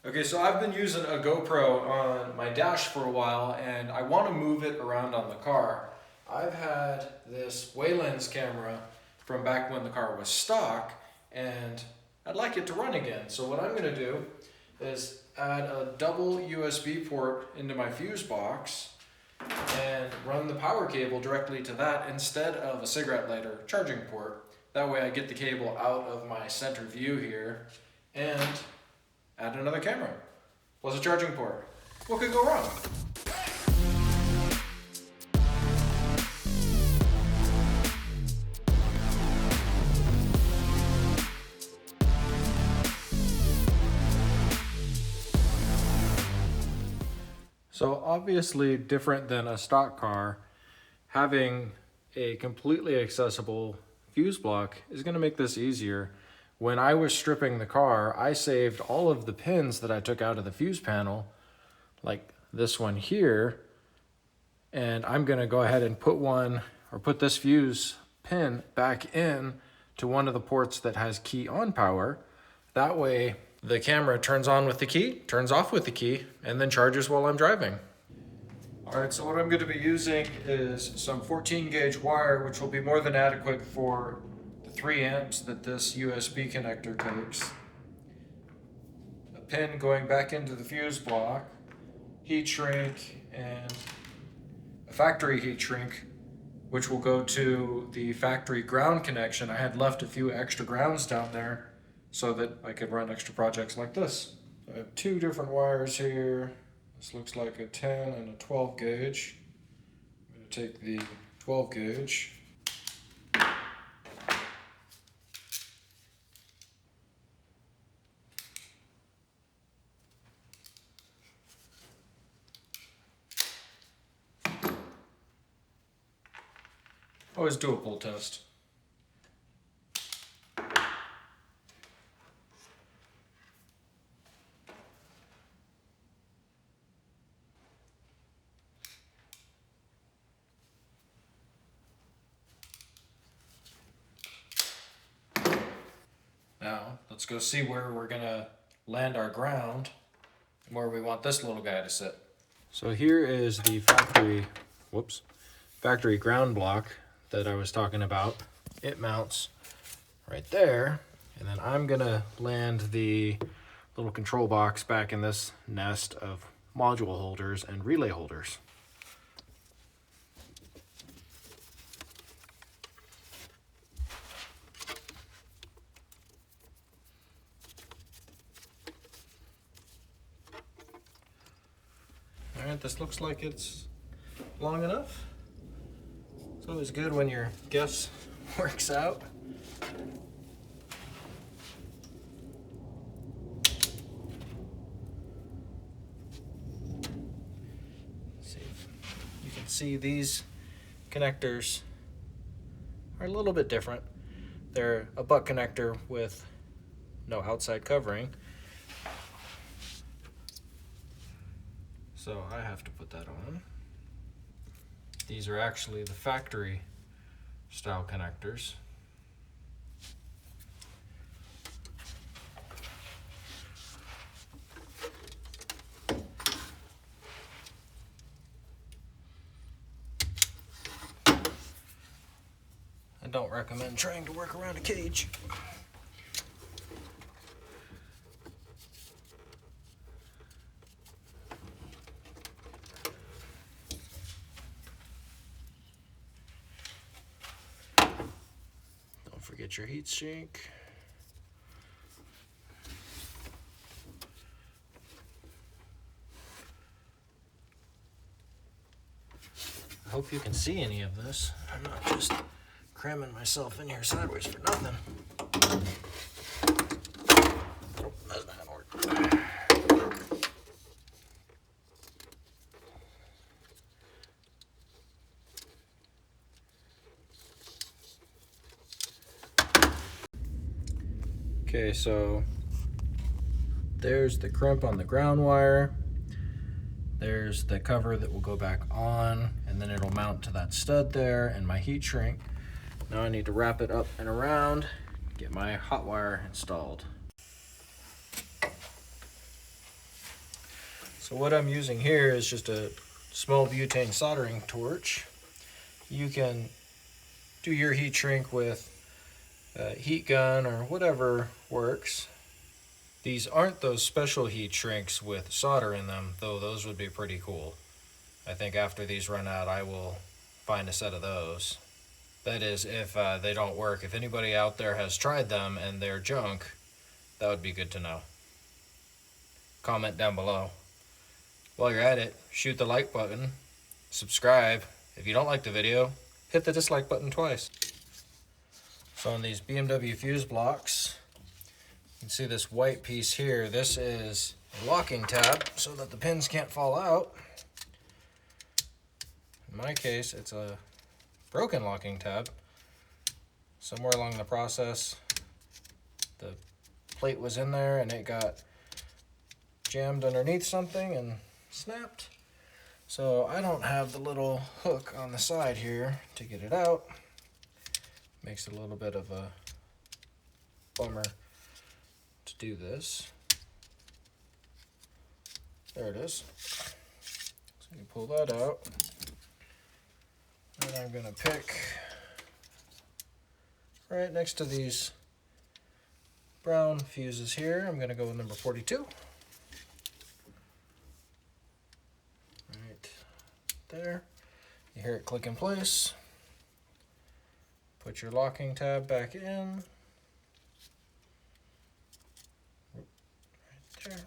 Okay, so I've been using a GoPro on my dash for a while and I want to move it around on the car. I've had this Wayland's camera from back when the car was stock and I'd like it to run again. So what I'm going to do is add a double USB port into my fuse box and run the power cable directly to that instead of a cigarette lighter charging port. That way I get the cable out of my center view here and add another camera, plus a charging port. What could go wrong? So obviously different than a stock car, having a completely accessible fuse block is going to make this easier. When I was stripping the car, I saved all of the pins that I took out of the fuse panel, like this one here, and I'm going to go ahead and put this fuse pin back in to one of the ports that has key on power. That way the camera turns on with the key, turns off with the key, and then charges while I'm driving. All right, so what I'm going to be using is some 14 gauge wire, which will be more than adequate for the 3 amps that this USB connector takes. A pin going back into the fuse block, heat shrink, and a factory heat shrink, which will go to the factory ground connection. I had left a few extra grounds down there so that I could run extra projects like this. So I have 2 different wires here. This looks like a 10 and a 12 gauge. I'm going to take the 12 gauge. Always do a pull test. Now, let's go see where we're gonna land our ground and where we want this little guy to sit. So here is the factory ground block that I was talking about. It mounts right there, and then I'm gonna land the little control box back in this nest of module holders and relay holders. All right, this looks like it's long enough. It's always good when your guess works out. See, you can see these connectors are a little bit different. They're a butt connector with no outside covering. So I have to put that on. These are actually the factory style connectors. I don't recommend trying to work around a cage. Forget your heat sink. I hope you can see any of this. I'm not just cramming myself in here sideways for nothing. Oh, that's not gonna work. Okay, so there's the crimp on the ground wire. There's the cover that will go back on, and then it'll mount to that stud there and my heat shrink. Now I need to wrap it up and around, get my hot wire installed. So what I'm using here is just a small butane soldering torch. You can do your heat shrink with a heat gun or whatever works. These aren't those special heat shrinks with solder in them, though those would be pretty cool. I think after these run out, I will find a set of those. That is, if they don't work. If anybody out there has tried them and they're junk, that would be good to know. Comment down below. While you're at it, shoot the like button, subscribe. If you don't like the video, hit the dislike button twice. So on these BMW fuse blocks, you can see this white piece here. This is a locking tab so that the pins can't fall out. In my case, it's a broken locking tab. Somewhere along the process, the plate was in there and it got jammed underneath something and snapped. So I don't have the little hook on the side here to get it out. Makes it a little bit of a bummer to do this. There it is. So you pull that out. And I'm gonna pick right next to these brown fuses here. I'm gonna go with number 42. Right there. You hear it click in place. Put your locking tab back in. Right there.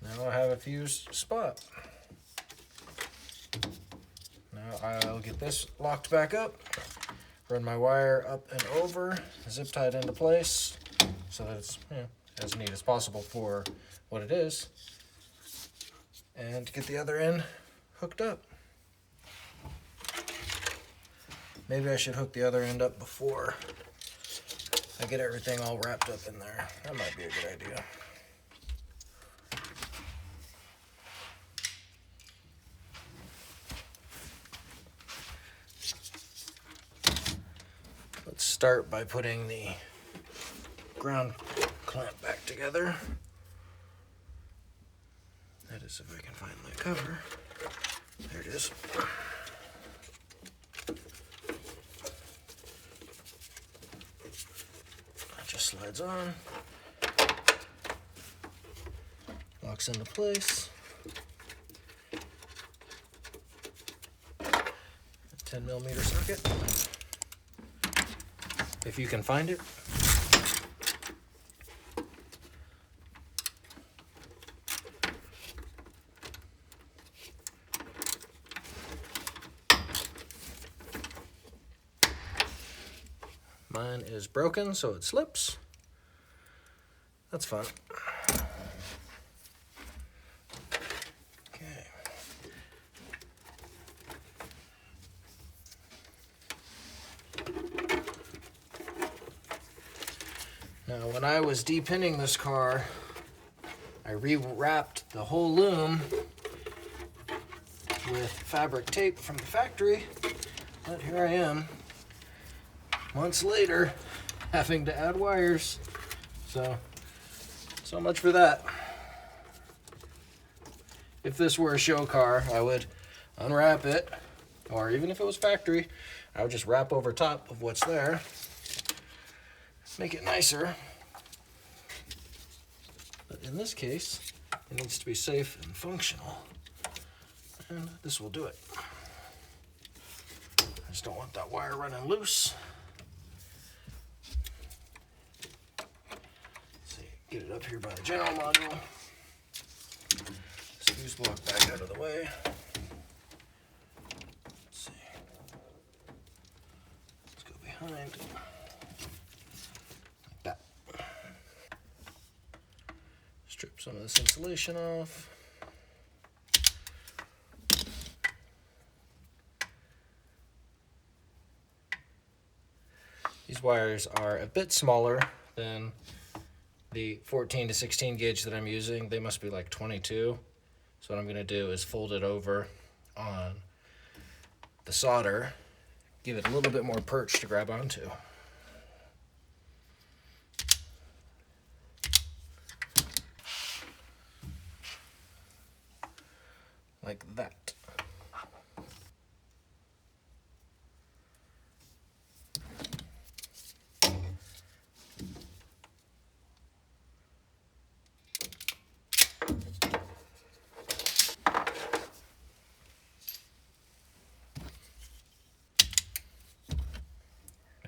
Now I have a fused spot. Now I'll get this locked back up, run my wire up and over, zip tie it into place so that it's as neat as possible for what it is, and get the other end hooked up. Maybe I should hook the other end up before I get everything all wrapped up in there. That might be a good idea. Let's start by putting the ground clamp back together. That is, if I can find my cover. There it is. That just slides on. Locks into place. A 10mm socket. If you can find it. Mine is broken, so it slips. That's fun. Okay. Now, when I was depinning this car, I rewrapped the whole loom with fabric tape from the factory, but here I am, months later, having to add wires. So much for that. If this were a show car, I would unwrap it, or even if it was factory, I would just wrap over top of what's there. Make it nicer. But in this case, it needs to be safe and functional. And this will do it. I just don't want that wire running loose. Let's see, get it up here by the general module. This fuse block back out of the way. Let's see. Let's go behind. Strip some of this insulation off. These wires are a bit smaller than the 14 to 16 gauge that I'm using. They must be like 22. So what I'm going to do is fold it over on the solder, give it a little bit more perch to grab onto. like that.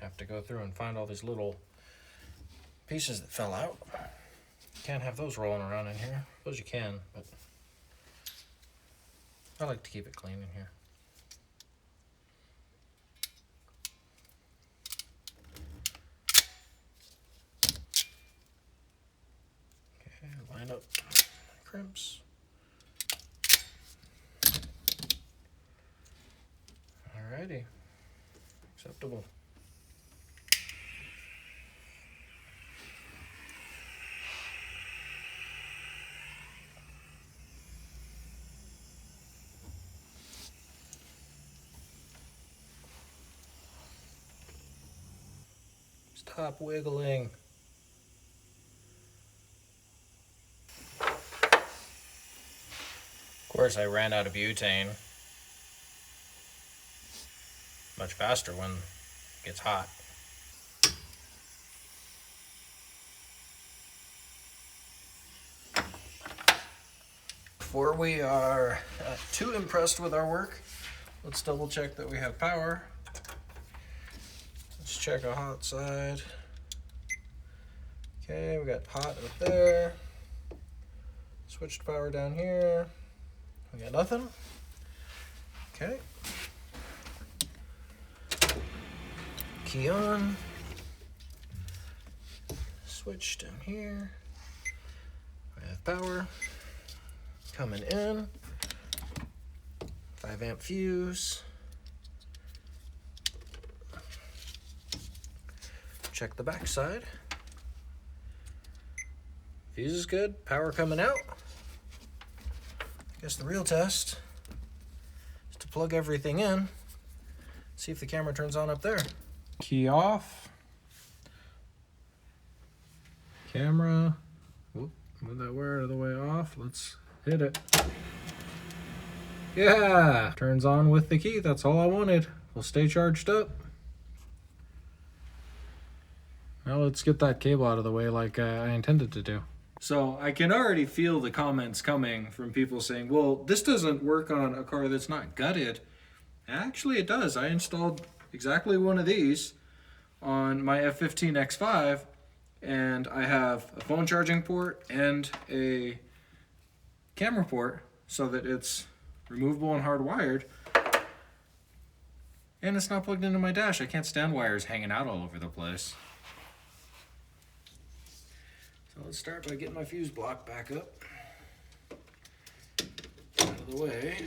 Have to go through and find all these little pieces that fell out. Can't have those rolling around in here. I suppose you can, but I like to keep it clean in here. Okay, line up my crimps. Alrighty, acceptable. Stop wiggling. Of course, I ran out of butane much faster when it gets hot. Before we are too impressed with our work, let's double check that we have power. Let's check a hot side. Okay, we got hot up there. Switched power down here. We got nothing. Okay. Key on. Switch down here. We have power coming in. 5 amp fuse. Check the back side. Fuse is good. Power coming out. I guess the real test is to plug everything in. See if the camera turns on up there. Key off. Camera. Whoop, move that wire out of the way off. Let's hit it. Yeah, turns on with the key. That's all I wanted. We'll stay charged up. Now let's get that cable out of the way like I intended to do. So I can already feel the comments coming from people saying, well, this doesn't work on a car that's not gutted. Actually, it does. I installed exactly one of these on my F15 X5, and I have a phone charging port and a camera port so that it's removable and hardwired. And it's not plugged into my dash. I can't stand wires hanging out all over the place. So let's start by getting my fuse block back up. Out of the way.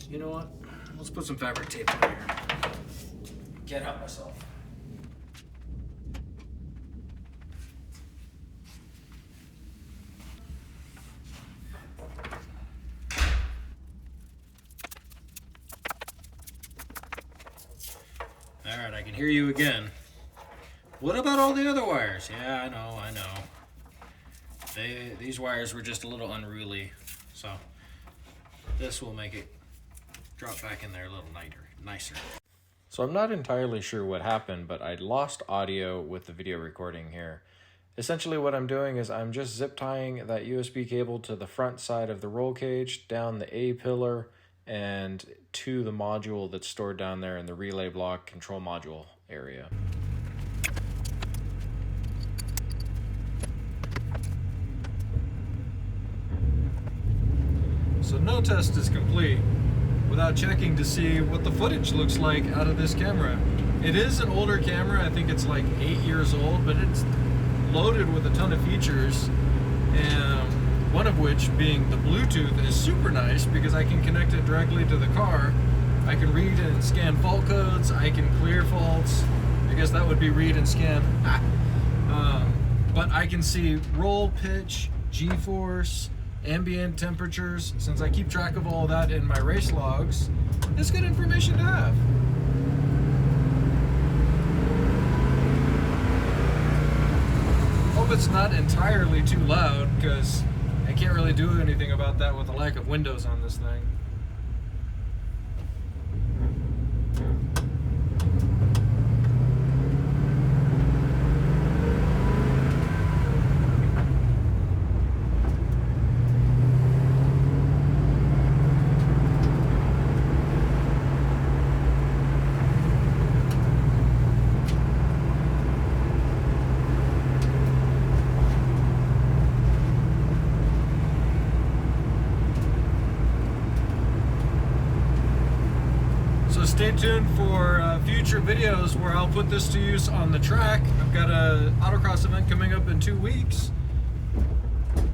You know what? Let's put some fabric tape in here. Can't help myself. All right, I can hear you again. What about all the other wires? Yeah, I know. These wires were just a little unruly, so this will make it drop back in there a little nicer. So I'm not entirely sure what happened, but I lost audio with the video recording here. Essentially what I'm doing is I'm just zip tying that USB cable to the front side of the roll cage, down the A pillar, and to the module that's stored down there in the relay block control module area. So no test is complete without checking to see what the footage looks like out of this camera. It is an older camera. I think it's like 8 years old, but it's loaded with a ton of features. And One of which being the Bluetooth is super nice because I can connect it directly to the car. I can read and scan fault codes. I can clear faults. I guess that would be read and scan. But I can see roll, pitch, G-force, ambient temperatures. Since I keep track of all that in my race logs, it's good information to have. Hope it's not entirely too loud, because I can't really do anything about that with the lack of windows on this thing. Stay tuned for future videos where I'll put this to use on the track. I've got a autocross event coming up in 2 weeks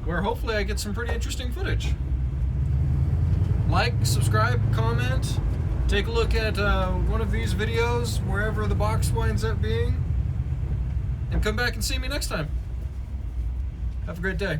where hopefully I get some pretty interesting footage. Like, subscribe, comment, take a look at one of these videos wherever the box winds up being, and come back and see me next time. Have a great day.